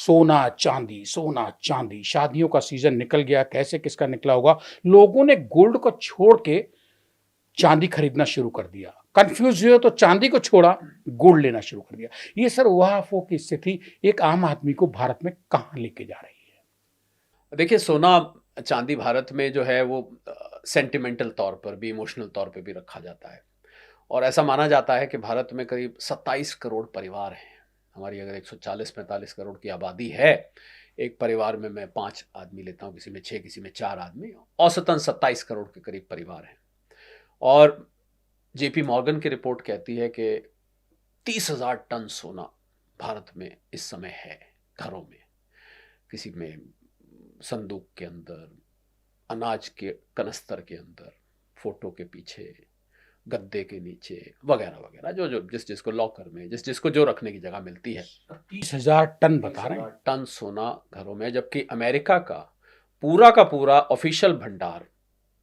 सोना, चांदी, सोना, चांदी, शादियों का सीज़न निकल गया, कैसे किसका निकला होगा। लोगों ने गोल्ड को छोड़ के चांदी खरीदना शुरू कर दिया। कन्फ्यूज़ हुए तो चांदी को छोड़ा, गोल्ड लेना शुरू कर दिया। ये सर उहापोह की स्थिति एक आम आदमी को भारत में कहाँ लेके जा रही है? देखिए, सोना चांदी भारत में जो है वो सेंटिमेंटल तौर पर भी, इमोशनल तौर पे भी रखा जाता है। और ऐसा माना जाता है कि भारत में करीब 27 करोड़ परिवार हैं। हमारी अगर 140-45 करोड़ की आबादी है, एक परिवार में मैं 5 आदमी लेता हूँ, किसी में 6, किसी में 4 आदमी, औसतन 27 करोड़ के करीब परिवार हैं। और जेपी मॉर्गन की रिपोर्ट कहती है कि 30,000 टन सोना भारत में इस समय है घरों में। किसी में संदूक के अंदर, अनाज के कनस्तर के अंदर, फोटो के पीछे, गद्दे के नीचे, वगैरह वगैरह, जो जो जिस जिसको लॉकर में, जिस जिसको जो रखने की जगह मिलती है। 30,000 टन बता रहे हैं। टन सोना घरों में, जबकि अमेरिका का पूरा ऑफिशियल भंडार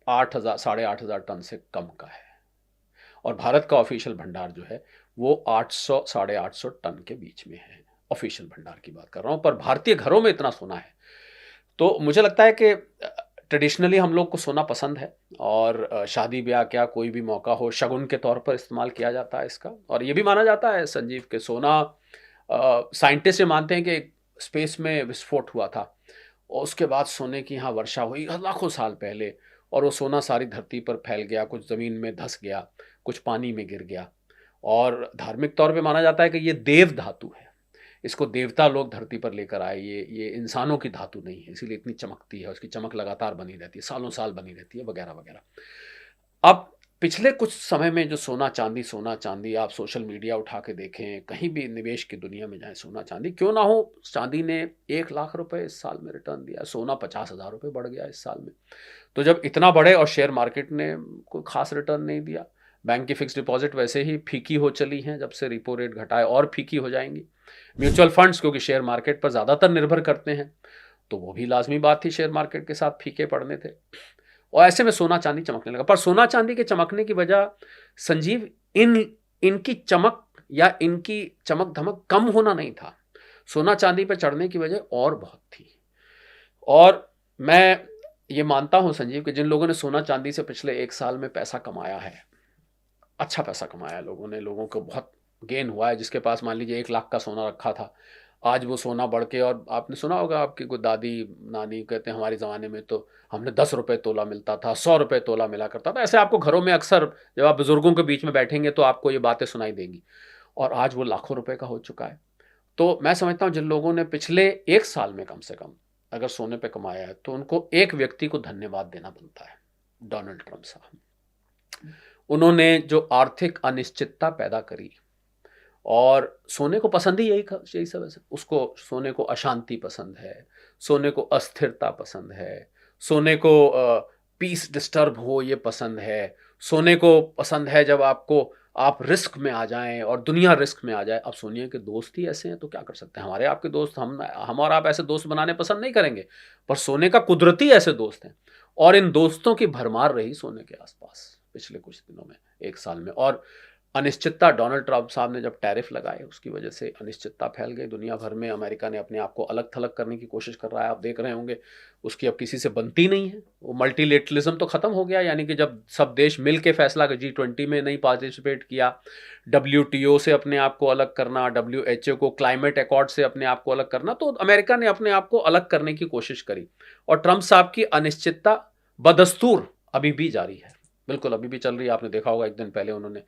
8,000 8,500 टन से कम का है। और भारत का ऑफिशियल भंडार जो है वो 800 850 टन के बीच में है। ऑफिशियल भंडार की बात कर रहा हूँ, पर भारतीय घरों में इतना सोना है। तो मुझे लगता है कि ट्रेडिशनली हम लोग को सोना पसंद है, और शादी ब्याह क्या कोई भी मौका हो, शगुन के तौर पर इस्तेमाल किया जाता है इसका। और ये भी माना जाता है संजीव के सोना, साइंटिस्ट ये मानते हैं कि स्पेस में विस्फोट हुआ था और उसके बाद सोने की यहाँ वर्षा हुई लाखों साल पहले, और वो सोना सारी धरती पर फैल गया, कुछ ज़मीन में धंस गया, कुछ पानी में गिर गया। और धार्मिक तौर पे माना जाता है कि ये देव धातु है, इसको देवता लोग धरती पर लेकर आए, ये इंसानों की धातु नहीं है, इसीलिए इतनी चमकती है, उसकी चमक लगातार बनी रहती है, सालों साल बनी रहती है, वगैरह वगैरह। अब पिछले कुछ समय में जो सोना चांदी आप सोशल मीडिया उठा के देखें, कहीं भी निवेश की दुनिया में जाएं, सोना चांदी क्यों ना हो, चांदी ने 1 लाख रुपए इस साल में रिटर्न दिया, सोना 50,000 रुपये बढ़ गया इस साल में। तो जब इतना बढ़े और शेयर मार्केट ने कोई खास रिटर्न नहीं दिया, बैंक की फिक्स डिपॉजिट वैसे ही फीकी हो चली हैं, जब से रिपो रेट घटाए और फीकी हो जाएंगी। म्यूचुअल फंड्स क्योंकि शेयर मार्केट पर ज़्यादातर निर्भर करते हैं, तो वो भी लाजमी बात थी, शेयर मार्केट के साथ फीके पड़ने थे। और ऐसे में सोना चांदी चमकने लगा। पर सोना चांदी के चमकने की वजह संजीव, इनकी चमक या इनकी चमक धमक कम होना नहीं था, सोना चांदी पर चढ़ने की वजह और बहुत थी। और मैं ये मानता हूं संजीव कि जिन लोगों ने सोना चांदी से पिछले 1 साल में पैसा कमाया है, अच्छा पैसा कमाया है लोगों ने, लोगों को बहुत गेन हुआ है। जिसके पास मान लीजिए 1 लाख का सोना रखा था, आज वो सोना बढ़ के, और आपने सुना होगा, आपकी कोई दादी नानी कहते हैं हमारे ज़माने में तो हमने 10 रुपये तोला मिलता था, 100 रुपये तोला मिला करता था। ऐसे आपको घरों में अक्सर जब आप बुजुर्गों के बीच में बैठेंगे तो आपको ये बातें सुनाई देंगी। और आज वो लाखों रुपए का हो चुका है। तो मैं समझता हूँ जिन लोगों ने पिछले 1 साल में कम से कम अगर सोने पे कमाया है, तो उनको एक व्यक्ति को धन्यवाद देना बनता है, डोनाल्ड ट्रंप साहब। उन्होंने जो आर्थिक अनिश्चितता पैदा करी, और सोने को पसंद ही यही सब है। उसको सोने को अशांति पसंद है, सोने को अस्थिरता पसंद है, सोने को पीस डिस्टर्ब हो ये पसंद है, सोने को पसंद है जब आप रिस्क में आ जाएं और दुनिया रिस्क में आ जाए। अब सोनिया के दोस्त ही ऐसे हैं तो क्या कर सकते हैं, हमारे आपके दोस्त, हम और आप ऐसे दोस्त बनाने पसंद नहीं करेंगे, पर सोने का कुदरती ऐसे दोस्त हैं। और इन दोस्तों की भरमार रही सोने के आसपास पिछले कुछ दिनों में, 1 साल में। और अनिश्चितता, डोनाल्ड ट्रंप साहब ने जब टैरिफ लगाए उसकी वजह से अनिश्चितता फैल गई दुनिया भर में। अमेरिका ने अपने आप को अलग थलग करने की कोशिश कर रहा है, आप देख रहे होंगे, उसकी अब किसी से बनती नहीं है। वो मल्टीलेटरलिज्म तो खत्म हो गया, यानी कि जब सब देश मिल के फैसला कर, G20 में नहीं पार्टिसिपेट किया, WTO से अपने आप को अलग करना, WHO को क्लाइमेट अकॉर्ड से अपने आप को अलग करना, तो अमेरिका ने अपने आप को अलग करने की कोशिश करी। और ट्रंप साहब की अनिश्चितता बदस्तूर अभी भी जारी है, बिल्कुल अभी भी चल रही है। आपने देखा होगा, एक दिन पहले उन्होंने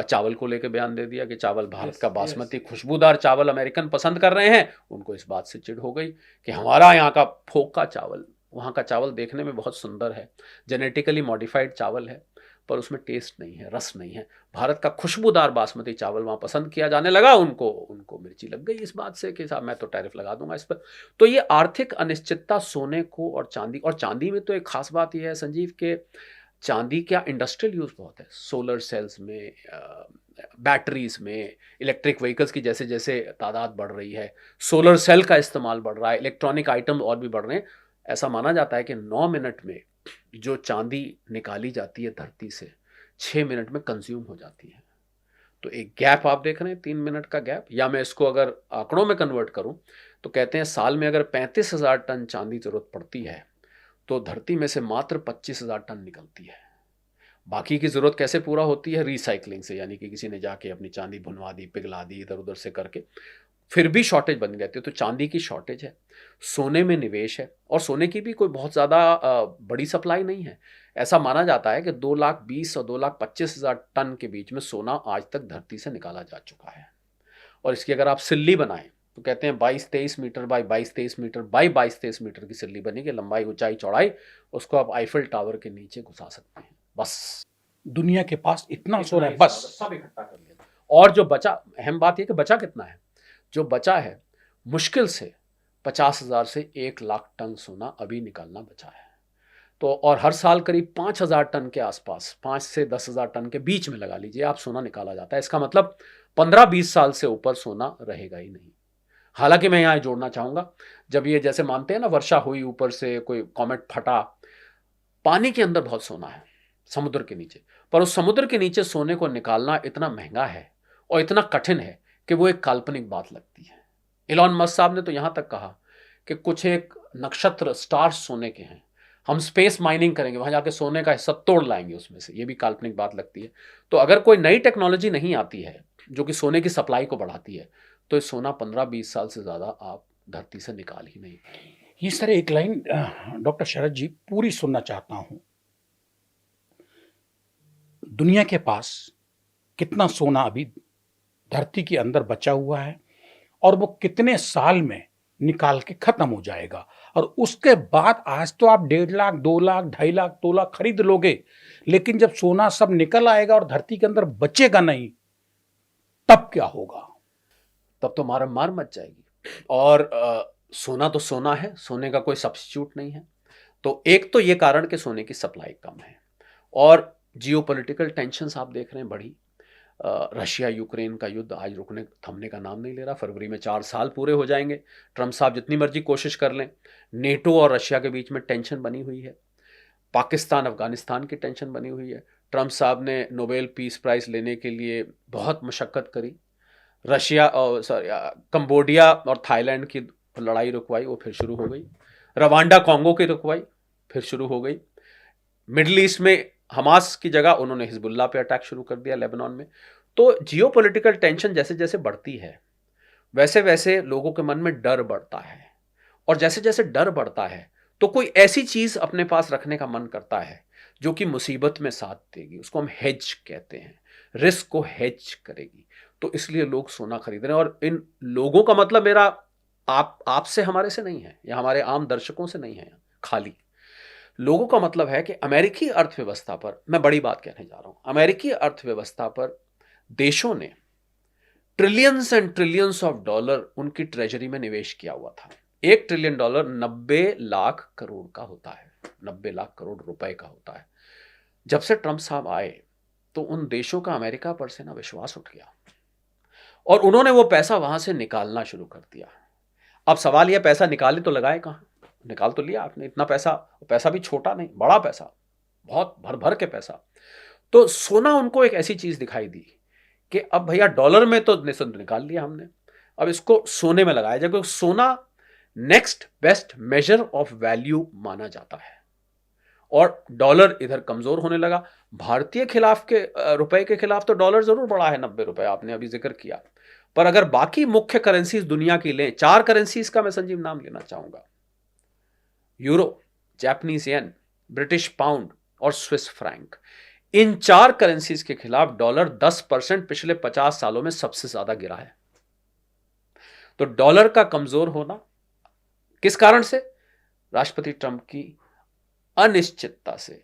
चावल को लेकर बयान दे दिया कि चावल भारत का बासमती खुशबूदार चावल अमेरिकन पसंद कर रहे हैं। उनको इस बात से चिढ़ हो गई कि हमारा यहाँ का फोका चावल, वहाँ का चावल देखने में बहुत सुंदर है, जेनेटिकली मॉडिफाइड चावल है, पर उसमें टेस्ट नहीं है, रस नहीं है। भारत का खुशबूदार बासमती चावल वहाँ पसंद किया जाने लगा। उनको मिर्ची लग गई इस बात से कि साहब मैं तो टैरिफ लगा दूंगा इस पर। तो ये आर्थिक अनिश्चितता सोने को और चांदी में तो एक खास बात यह है संजीव के, चांदी का इंडस्ट्रियल यूज़ बहुत है, सोलर सेल्स में, बैटरीज में, इलेक्ट्रिक व्हीकल्स की जैसे जैसे तादाद बढ़ रही है, सोलर सेल का इस्तेमाल बढ़ रहा है, इलेक्ट्रॉनिक आइटम और भी बढ़ रहे हैं। ऐसा माना जाता है कि 9 मिनट में जो चांदी निकाली जाती है धरती से, 6 मिनट में कंज्यूम हो जाती है। तो एक गैप आप देख रहे हैं, 3 मिनट का गैप, या मैं इसको अगर आंकड़ों में कन्वर्ट करूं तो कहते हैं साल में अगर 35,000 टन चांदी जरूरत पड़ती है तो धरती में से मात्र 25,000 टन निकलती है। बाकी की ज़रूरत कैसे पूरा होती है? रिसाइकलिंग से, यानी कि किसी ने जाके अपनी चांदी भुनवा दी, पिघला दी, इधर उधर से करके, फिर भी शॉर्टेज बनी रहती है। तो चांदी की शॉर्टेज है, सोने में निवेश है, और सोने की भी कोई बहुत ज़्यादा बड़ी सप्लाई नहीं है। ऐसा माना जाता है कि 2,20,000 और 2,25,000 टन के बीच में सोना आज तक धरती से निकाला जा चुका है। और इसकी अगर आप सिल्ली बनाएं तो कहते हैं 22-23 meter by 22-23 meter by 22-23 meter की सिल्ली बनेगी, लंबाई ऊंचाई चौड़ाई, उसको आप आईफिल टावर के नीचे घुसा सकते हैं। बस दुनिया के पास इतना सोना है, बस सब इकट्ठा कर लिया। और जो बचा, अहम बात यह कि बचा कितना है, जो बचा है मुश्किल से 50,000 से 1,00,000 टन सोना अभी निकालना बचा है। तो और हर साल करीब 5,000 टन के आसपास, 5 से 10,000 टन के बीच में लगा लीजिए आप, सोना निकाला जाता है। इसका मतलब 15-20 साल से ऊपर सोना रहेगा ही नहीं। हालांकि मैं यहाँ जोड़ना चाहूंगा, जब ये जैसे मानते हैं ना वर्षा हुई, ऊपर से कोई कॉमेट फटा, पानी के अंदर बहुत सोना है समुद्र के नीचे, पर उस समुद्र के नीचे सोने को निकालना इतना महंगा है और इतना कठिन है कि वो एक काल्पनिक बात लगती है। इलॉन मस्क साहब ने तो यहां तक कहा कि कुछ एक नक्षत्र स्टार्स सोने के हैं, हम स्पेस माइनिंग करेंगे, वहां जाके सोने का हिस्सा तोड़ लाएंगे उसमें से। ये भी काल्पनिक बात लगती है। तो अगर कोई नई टेक्नोलॉजी नहीं आती है जो कि सोने की सप्लाई को बढ़ाती है, तो ये सोना 15-20 साल से ज़्यादा आप धरती से निकाल ही नहीं पाएंगे। ये सर एक लाइन डॉक्टर शरद जी पूरी सुनना चाहता हूं। दुनिया के पास कितना सोना अभी धरती के अंदर बचा हुआ है और वो कितने साल में निकाल के खत्म हो जाएगा, और उसके बाद आज तो आप 1.5 लाख, 2 लाख, 2.5 लाख तोला खरीद लोगे, लेकिन जब सोना सब निकल आएगा और धरती के अंदर बचेगा नहीं, तब क्या होगा? तब तो मार मच जाएगी। और सोना तो सोना है, सोने का कोई सब्स्टिट्यूट नहीं है। तो एक तो ये कारण कि सोने की सप्लाई कम है, और जियोपॉलिटिकल टेंशन्स आप देख रहे हैं बढ़ी। रशिया यूक्रेन का युद्ध आज रुकने थमने का नाम नहीं ले रहा। फरवरी में 4 साल पूरे हो जाएंगे, ट्रम्प साहब जितनी मर्जी कोशिश कर लें। नेटो और रशिया के बीच में टेंशन बनी हुई है, पाकिस्तान अफगानिस्तान की टेंशन बनी हुई है। ट्रम्प साहब ने नोबेल पीस प्राइज़ लेने के लिए बहुत मशक्क़त करी। रशिया और कंबोडिया और थाईलैंड की लड़ाई रुकवाई, वो फिर शुरू हो गई। रवांडा कॉन्गो की रुकवाई, फिर शुरू हो गई। मिडल ईस्ट में हमास की जगह उन्होंने हिजबुल्लाह पे अटैक शुरू कर दिया लेबनान में। तो जियोपॉलिटिकल टेंशन जैसे जैसे बढ़ती है, वैसे वैसे लोगों के मन में डर बढ़ता है, और जैसे जैसे डर बढ़ता है तो कोई ऐसी चीज अपने पास रखने का मन करता है जो कि मुसीबत में साथ देगी। उसको हम हेज कहते हैं, रिस्क को हेज करेगी। तो इसलिए लोग सोना खरीद रहे हैं। और इन लोगों का मतलब मेरा आपसे हमारे से नहीं है, या हमारे आम दर्शकों से नहीं है, खाली लोगों का मतलब है कि अमेरिकी अर्थव्यवस्था पर मैं बड़ी बात कहने जा रहा हूं। अमेरिकी अर्थव्यवस्था पर देशों ने trillions and trillions of dollar उनकी ट्रेजरी में निवेश किया हुआ था। $1 ट्रिलियन 90 लाख करोड़ का होता है, 90 लाख करोड़ रुपए का होता है। जब से ट्रंप साहब आए तो उन देशों का अमेरिका पर से ना विश्वास उठ गया, और उन्होंने वो पैसा वहां से निकालना शुरू कर दिया। अब सवाल यह, पैसा निकाले तो लगाए कहां? निकाल तो लिया आपने इतना पैसा, पैसा भी छोटा नहीं, बड़ा पैसा, बहुत भर भर के पैसा। तो सोना उनको एक ऐसी चीज दिखाई दी कि अब भैया डॉलर में तो निकाल लिया हमने, अब इसको सोने में लगाया जाए, क्योंकि सोना next best measure of value माना जाता है। और डॉलर इधर कमजोर होने लगा। भारतीय खिलाफ के रुपए के खिलाफ तो डॉलर जरूर बढ़ा है, 90 रुपए आपने अभी जिक्र किया, पर अगर बाकी मुख्य करेंसीज दुनिया की लें, 4 करेंसीज का मैं संजीव नाम लेना चाहूंगा, euro, Japanese yen, British pound और स्विस फ्रैंक। इन 4 करेंसीज के खिलाफ डॉलर 10% पिछले 50 सालों में सबसे ज्यादा गिरा है। तो डॉलर का कमजोर होना किस कारण से? राष्ट्रपति ट्रंप की अनिश्चितता से,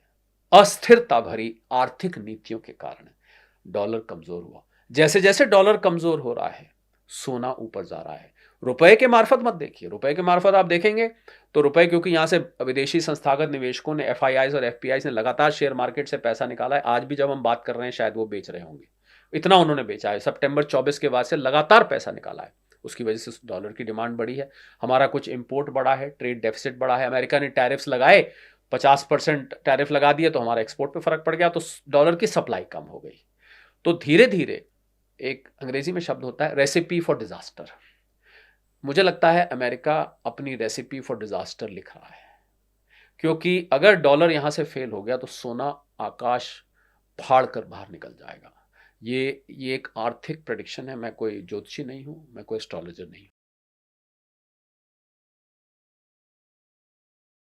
अस्थिरता भरी आर्थिक नीतियों के कारण डॉलर कमजोर हुआ। जैसे जैसे डॉलर कमजोर हो रहा है, सोना ऊपर जा रहा है। रुपए के मार्फत मत देखिए, रुपए के मार्फत आप देखेंगे तो रुपए, क्योंकि यहां से विदेशी संस्थागत निवेशकों ने, FIIs और FPIs ने लगातार शेयर मार्केट से पैसा निकाला है। आज भी जब हम बात कर रहे हैं शायद वो बेच रहे होंगे, इतना उन्होंने बेचा है। सितंबर 24 के बाद से लगातार पैसा निकाला है, उसकी वजह से डॉलर की डिमांड बढ़ी है। हमारा कुछ इंपोर्ट बढ़ा है, ट्रेड डेफिसिट बढ़ा है। अमेरिका ने टैरिफ्स लगाए, 50% टैरिफ लगा दिए, तो हमारा एक्सपोर्ट पे फर्क पड़ गया, तो डॉलर की सप्लाई कम हो गई। तो धीरे धीरे, एक अंग्रेजी में शब्द होता है रेसिपी फॉर डिजास्टर, मुझे लगता है अमेरिका अपनी रेसिपी फॉर डिजास्टर लिख रहा है, क्योंकि अगर डॉलर यहाँ से फेल हो गया तो सोना आकाश फाड़ कर बाहर निकल जाएगा। ये एक आर्थिक प्रेडिक्शन है। मैं कोई ज्योतिषी नहीं हूँ, मैं कोई एस्ट्रोलॉजर नहीं हूँ।